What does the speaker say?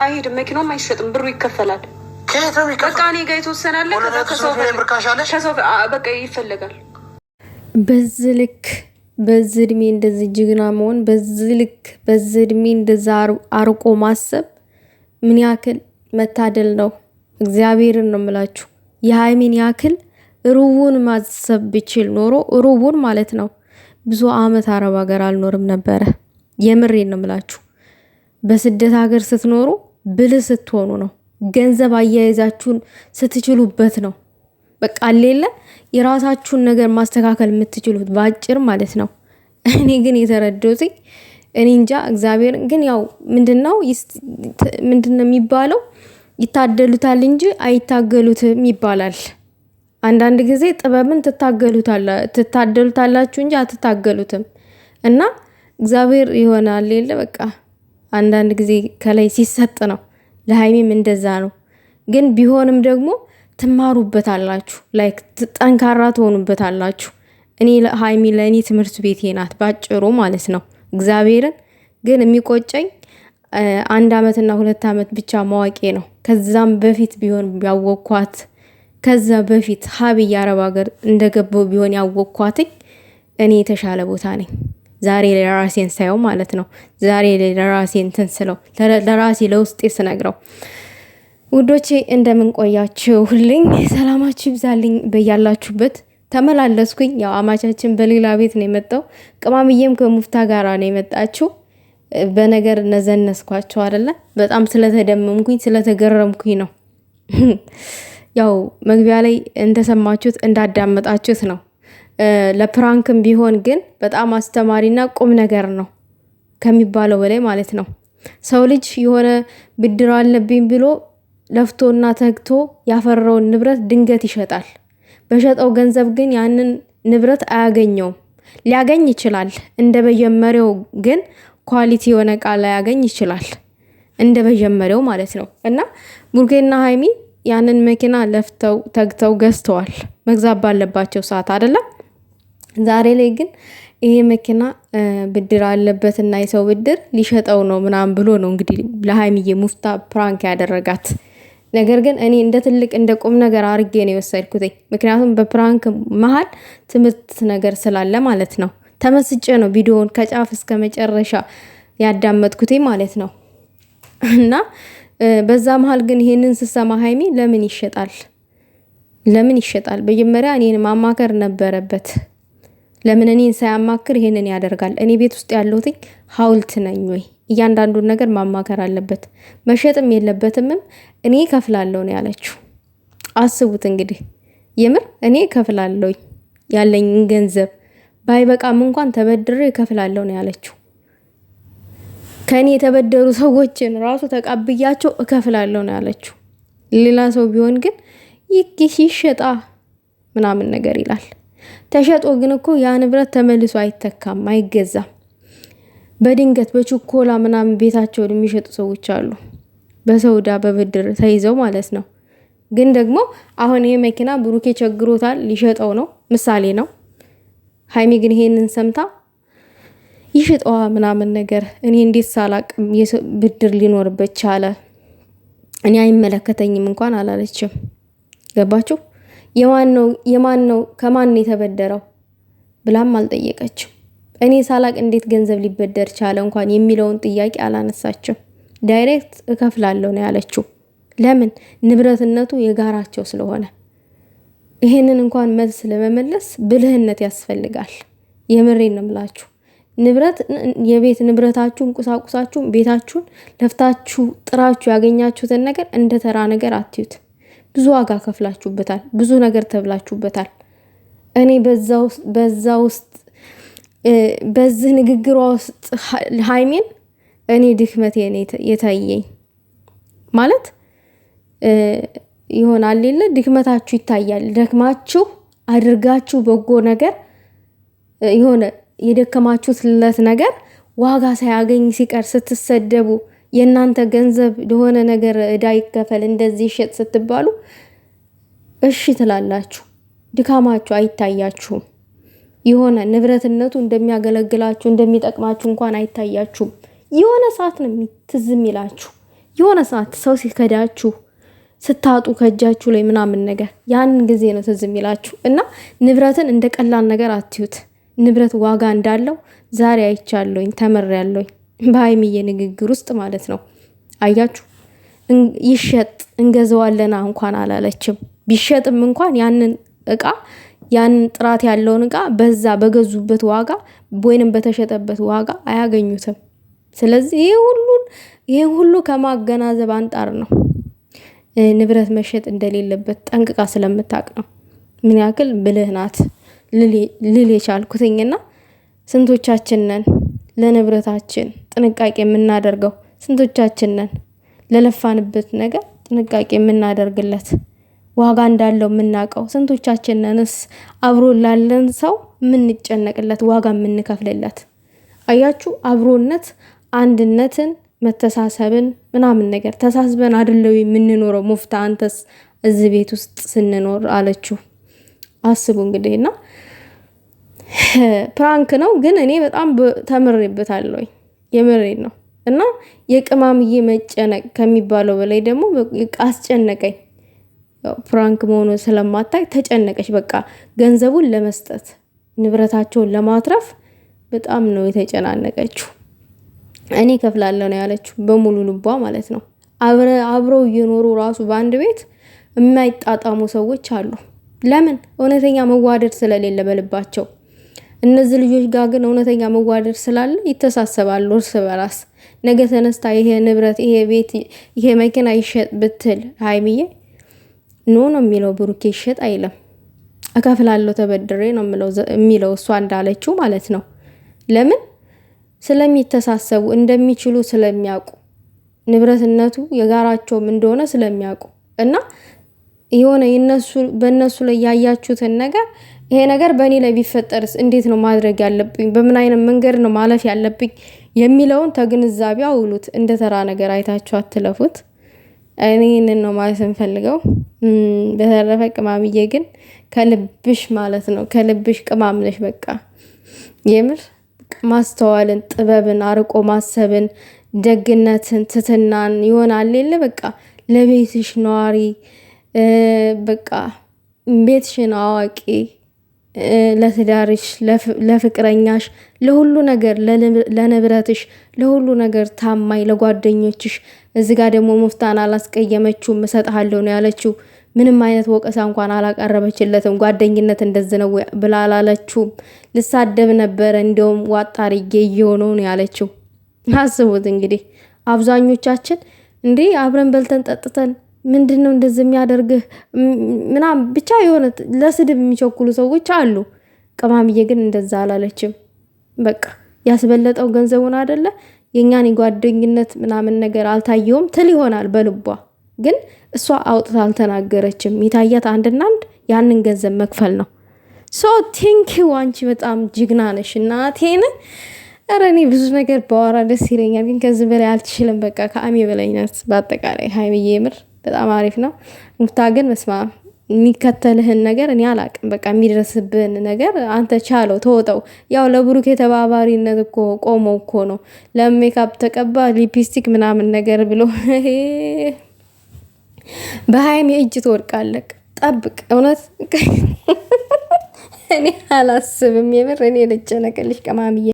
አይሄድም። መኪናውም አይሸጥም፣ ብሩ ይከፈላል። በቃ እኔ ጋር የተወሰናለ ከሰው በቃ ይፈለጋል። በዚህ ልክ በዚህ እድሜ እንደዚህ ጅግና መሆን፣ በዚህ ልክ በዚህ እድሜ እንደዛ አርቆ ማሰብ ምን ያክል መታደል ነው። እግዚአብሔርን ነው የምላችሁ። የሃይሚን ያክል ሩቡን ማሰብ ብችል ኖሮ ሩቡን ማለት ነው ብዙ አመት አረብ ሀገር አልኖርም ነበረ። የምሬን ነው የምላችሁ። በስደት ሀገር ስትኖሩ ብልህ ስትሆኑ ነው። ገንዘብ አያይዛችሁን ስትችሉበት ነው። በቃ ሌለ የራሳችሁን ነገር ማስተካከል የምትችሉት ባጭር ማለት ነው። እኔ ግን የተረዳሁት እኔ እንጃ እግዚአብሔር ግን ያው ምንድነው የሚባለው ይታደሉታል እንጂ አይታገሉትም ይባላል። አንዳንድ ጊዜ ጥበብን ትታደሉታላችሁ እንጂ አትታገሉትም። እና እግዚአብሔር ይሆናል ሌለ በቃ አንዳንድ ጊዜ ከላይ ሲሰጥ ነው። ለሃይሚም እንደዛ ነው። ግን ቢሆንም ደግሞ ትማሩበታላችሁ፣ ላይክ ጠንካራ ትሆኑበታላችሁ። እኔ ሃይሚ ለእኔ ትምህርት ቤቴ ናት ባጭሩ ማለት ነው። እግዚአብሔርን ግን የሚቆጨኝ 1 አመትና 2 አመት ብቻ ማዋቄ ነው። ከዛም በፊት ቢሆን ያወቅኳት ከዛ በፊት ሀብይ አረብ ሀገር እንደገባው ቢሆን ያወቅኳትኝ እኔ የተሻለ ቦታ ነኝ። ዛሬ ለራሴን ሳየው ማለት ነው። ዛሬ ለራሴን ትንስለው ለራሴ ለውስጤ ስነግረው ውዶቼ እንደምን ቆያችሁልኝ? ሰላማችሁ ይብዛልኝ በያላችሁበት። ተመላለስኩኝ። ያው አማቻችን በሌላ ቤት ነው የመጣው። ቅማምዬም ከሙፍታ ጋራ ነው የመጣችው። በነገር ነዘነስኳቸው አይደለ? በጣም ስለተደመምኩኝ ስለተገረምኩኝ ነው። ያው መግቢያ ላይ እንደሰማችሁት እንዳዳመጣችሁት ነው። ለፕራንክም ቢሆን ግን በጣም አስተማሪና ቁም ነገር ነው ከሚባለው በላይ ማለት ነው። ሰው ልጅ የሆነ ብድር አለብኝ ብሎ ለፍቶና ተግቶ ያፈራውን ንብረት ድንገት ይሸጣል። በሸጠው ገንዘብ ግን ያንን ንብረት አያገኘውም። ሊያገኝ ይችላል፣ እንደ በጀመሪያው ግን ኳሊቲ የሆነ ዕቃ ላያገኝ ይችላል፣ እንደ በጀመሪያው ማለት ነው። እና ቡርጌና ሃይሚ ያንን መኪና ለፍተው ተግተው ገዝተዋል፣ መግዛት ባለባቸው ሰዓት አይደለም። ዛሬ ላይ ግን ይሄ መኪና ብድር አለበትና የሰው ብድር ሊሸጠው ነው ምናምን ብሎ ነው እንግዲህ ለሃይሚዬ ሙፍታ ፕራንክ ያደረጋት። ነገር ግን እኔ እንደ ትልቅ እንደ ቁም ነገር አርጌ ነው የወሰድኩት። ምክንያቱም በፕራንክ መሀል ትምህርት ነገር ስላለ ማለት ነው። ተመስጬ ነው ቪዲዮውን ከጫፍ እስከ መጨረሻ ያዳመጥኩት ማለት ነው። እና በዛ መሀል ግን ይሄንን ስሰማ ሃይሚ ለምን ይሸጣል? መጀመሪያ እኔን ማማከር ነበረበት። ለምን እኔን ሳያማክር ይሄንን ያደርጋል? እኔ ቤት ውስጥ ያለሁት ሀውልት ነኝ ወይ? እያንዳንዱን ነገር ማማከር አለበት። መሸጥም የለበትምም። እኔ ከፍላለሁ ነው ያለችው። አስቡት እንግዲህ የምር እኔ ከፍላለሁ ያለኝን ገንዘብ ባይበቃም እንኳን ተበድሬ ከፍላለሁ ነው ያለችው። ከኔ የተበደሩ ሰዎችን ራሱ ተቀብያቸው እከፍላለሁ ነው ያለችው። ሌላ ሰው ቢሆን ግን ይሸጣ ምናምን ነገር ይላል። ተሸጦ ግን እኮ ያ ንብረት ተመልሶ አይተካም፣ አይገዛም። በድንገት በችኮላ ምናምን ቤታቸውን የሚሸጡ ሰዎች አሉ፣ በሰውዳ በብድር ተይዘው ማለት ነው። ግን ደግሞ አሁን ይሄ መኪና ብሩኬ ቸግሮታል፣ ሊሸጠው ነው፣ ምሳሌ ነው። ሃይሚ ግን ይሄንን ሰምታ ይሽጠዋ ምናምን ነገር እኔ እንዴት ሳላቅ ብድር ሊኖርበት ቻለ? እኔ አይመለከተኝም እንኳን አላለችም። ገባችሁ? የማን ነው ከማን የተበደረው ብላም አልጠየቀችም። እኔ ሳላቅ እንዴት ገንዘብ ሊበደር ቻለ እንኳን የሚለውን ጥያቄ አላነሳችም። ዳይሬክት እከፍላለሁ ነው ያለችው። ለምን? ንብረትነቱ የጋራቸው ስለሆነ። ይሄንን እንኳን መልስ ለመመለስ ብልህነት ያስፈልጋል። የምሬን ነው የምላችሁ። የቤት ንብረታችሁን፣ ቁሳቁሳችሁን፣ ቤታችሁን ለፍታችሁ ጥራችሁ ያገኛችሁትን ነገር እንደ ተራ ነገር አትዩት። ብዙ ዋጋ ከፍላችሁበታል፣ ብዙ ነገር ተብላችሁበታል። እኔ በዛ ውስጥ በዚህ ንግግሯ ውስጥ ሃይሚን እኔ ድክመቴ የታየኝ ማለት ይሆናል ሌለ ድክመታችሁ ይታያል። ደክማችሁ አድርጋችሁ በጎ ነገር የሆነ የደከማችሁለት ነገር ዋጋ ሳያገኝ ሲቀር ስትሰደቡ፣ የእናንተ ገንዘብ ለሆነ ነገር እዳ ይከፈል እንደዚህ ሸጥ ስትባሉ እሺ ትላላችሁ። ድካማችሁ አይታያችሁም። የሆነ ንብረትነቱ እንደሚያገለግላችሁ እንደሚጠቅማችሁ እንኳን አይታያችሁም። የሆነ ሰዓት ነው ትዝም ይላችሁ። የሆነ ሰዓት ሰው ሲከዳችሁ ስታጡ ከእጃችሁ ላይ ምናምን ነገር ያንን ጊዜ ነው ትዝ የሚላችሁ። እና ንብረትን እንደ ቀላል ነገር አትዩት። ንብረት ዋጋ እንዳለው ዛሬ አይቻለሁኝ፣ ተምሬያለሁኝ በሀይሚዬ ንግግር ውስጥ ማለት ነው። አያችሁ፣ ይሸጥ እንገዛዋለና እንኳን አላለችም። ቢሸጥም እንኳን ያንን እቃ ያንን ጥራት ያለውን እቃ በዛ በገዙበት ዋጋ ወይንም በተሸጠበት ዋጋ አያገኙትም። ስለዚህ ይሄ ሁሉ ከማገናዘብ አንጣር ነው ንብረት መሸጥ እንደሌለበት ጠንቅቃ ስለምታውቅ ነው። ምን ያክል ብልህ ናት ልል የቻልኩትኝና ስንቶቻችን ነን ለንብረታችን ጥንቃቄ የምናደርገው? ስንቶቻችን ነን ለለፋንበት ነገር ጥንቃቄ የምናደርግለት ዋጋ እንዳለው የምናውቀው? ስንቶቻችን ነንስ አብሮ ላለን ሰው የምንጨነቅለት ዋጋ የምንከፍልለት? አያችሁ፣ አብሮነት አንድነትን መተሳሰብን ምናምን ነገር ተሳስበን አይደለው የምንኖረው። ሙፍታ አንተስ እዚህ ቤት ውስጥ ስንኖር አለችው። አስቡ እንግዲህና ፕራንክ ነው ግን እኔ በጣም ተምሬበታለሁ። የምሬን ነው። እና የቅማምዬ መጨነቅ ከሚባለው በላይ ደግሞ አስጨነቀኝ። ፕራንክ መሆኑ ስለማታይ ተጨነቀች። በቃ ገንዘቡን ለመስጠት ንብረታቸውን ለማትረፍ በጣም ነው የተጨናነቀችው። እኔ ከፍላለሁ ነው ያለችው በሙሉ ልቧ ማለት ነው። አብረው እየኖሩ ራሱ በአንድ ቤት የማይጣጣሙ ሰዎች አሉ። ለምን? እውነተኛ መዋደድ ስለሌለ በልባቸው። እነዚህ ልጆች ጋር ግን እውነተኛ መዋደድ ስላለ ይተሳሰባሉ እርስ በራስ። ነገ ተነስታ ይሄ ንብረት፣ ይሄ ቤት፣ ይሄ መኪና ይሸጥ ብትል ሀይሚዬ ኖ ነው የሚለው፣ ብሩኬ ይሸጥ አይለም። እከፍላለሁ ተበድሬ ነው የሚለው እሷ እንዳለችው ማለት ነው። ለምን? ስለሚተሳሰቡ እንደሚችሉ ስለሚያውቁ ንብረትነቱ የጋራቸውም እንደሆነ ስለሚያውቁ እና የሆነ በእነሱ ላይ ያያችሁትን ነገር ይሄ ነገር በእኔ ላይ ቢፈጠርስ እንዴት ነው ማድረግ ያለብኝ፣ በምን አይነት መንገድ ነው ማለፍ ያለብኝ የሚለውን ተግንዛቤ አውሉት። እንደ ተራ ነገር አይታችሁ አትለፉት። እኔ ይህንን ነው ማለት እንፈልገው። በተረፈ ቅማምዬ ግን ከልብሽ ማለት ነው ከልብሽ ቅማም ነሽ። በቃ የምር ማስተዋልን፣ ጥበብን፣ አርቆ ማሰብን፣ ደግነትን፣ ትትናን ይሆናል የለ በቃ ለቤትሽ ነዋሪ፣ በቃ ቤትሽን አዋቂ፣ ለትዳርሽ፣ ለፍቅረኛሽ፣ ለሁሉ ነገር፣ ለንብረትሽ፣ ለሁሉ ነገር ታማኝ፣ ለጓደኞችሽ። እዚህ ጋር ደግሞ ሙፍታን አላስቀየመችውም፣ እሰጥሃለሁ ነው ያለችው። ምንም አይነት ወቀሳ እንኳን አላቀረበችለትም። ጓደኝነት እንደዚህ ነው ብላ አላለችውም። ልሳደብ ነበረ እንዲያውም ዋጣሪ እየሆነው ነው ያለችው። አስቡት እንግዲህ አብዛኞቻችን እንዴ አብረን በልተን ጠጥተን ምንድነው እንደዚህ የሚያደርግህ ምናምን ብቻ የሆነ ለስድብ የሚቸኩሉ ሰዎች አሉ። ቅማምዬ ግን እንደዛ አላለችም። በቃ ያስበለጠው ገንዘቡን አይደለ የኛን ጓደኝነት ምናምን ነገር አልታየውም ትል ይሆናል በልቧ ግን እሷ አውጥታ አልተናገረችም። የታያት አንድና አንድ ያንን ገንዘብ መክፈል ነው። ሶ ቲንኪው አንቺ በጣም ጅግና ነሽ እናቴን። ኧረ እኔ ብዙ ነገር በዋራ ደስ ይለኛል፣ ግን ከዚህ በላይ አልችልም። በቃ ከአሜ በላይ ናት። በአጠቃላይ ሀይሚዬ ምር በጣም አሪፍ ነው። ሙፍታ ግን መስማ የሚከተልህን ነገር እኔ አላቅም። በቃ የሚደርስብህን ነገር አንተ ቻለው ተወጠው። ያው ለብሩክ የተባባሪነት እኮ ቆመው እኮ ነው ለሜካፕ ተቀባ ሊፕስቲክ ምናምን ነገር ብሎ በሀይሚ እጅ ትወድቃለህ። ጠብቅ። እውነት እኔ አላስብም። የምር እኔ ልጨነቅልሽ ቅማምዬ።